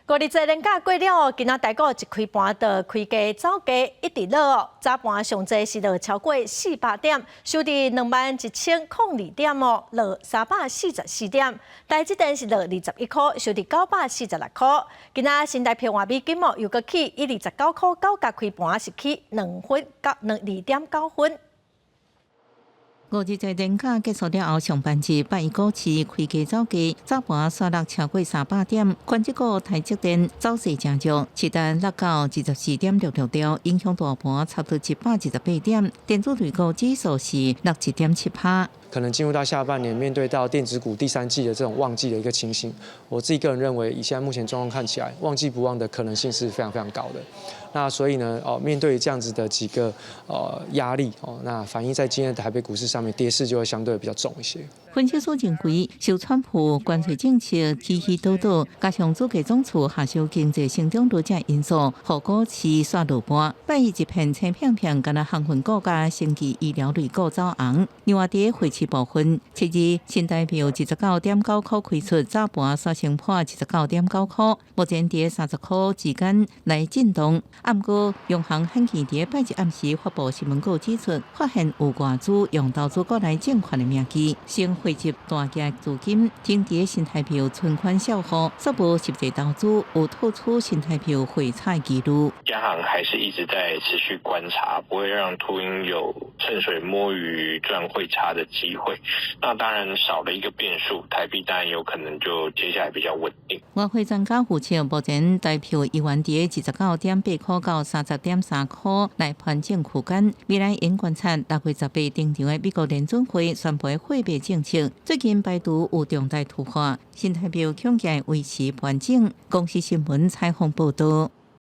5日连假过了，今仔台股一开盘就开价走价，一直落哦。早盘上济是落超过400点，收伫21002点哦，落344点。台积电是落21块，收伫946块。今仔新台票换美金哦，又搁起129块9角开盘是起2.9分。5日在年假结束了后，上半日8亿股市开价走价，早盘刷落超过300点。关节股台积电走势正弱，市单落到24.66条，影响大盘差不多128点。电子类股指数是落1.7%。可能进入到下半年，面对到电子股第3季的这种旺季的一个情形，我自己个人认为，以现在目前状况看起来，旺季不旺的可能性是非常非常高的。那所以呢，面对这样子的几个压力那反映在今天的台北股市上面，跌势就会相对比较重一些。分析师认为，受川普关税政策起起倒倒，加上主计总处下修经济成长率等因素，互股市刷落盘。8亿一片青片片，敢若航运股加升级医疗类股走红。另外，伫汇市部分，7日新台币19.9块开出，早盘刷成破19.9块，目前伫30块之间来震动。不过，央行很期伫8日暗时发布新闻稿指出，发现有外资用投资国内借款的名义，先汇集大额资金，整伫新台币存款小户，煞无实际投资，有透出新台币汇差记录。央行还是一直在持续观察，不会让秃鹰有趁水摸鱼赚汇差的机会。那当然少了一个变数，台币当然有可能就接下来比较稳定。外汇专家预测，目前台票一元伫29.8块到30.3块来盘整区间。未来应观察6月18登场的美国联准会宣布货币政策，最近拜登有重大突破，新台币恐计维持盘整。公司新闻采访报道。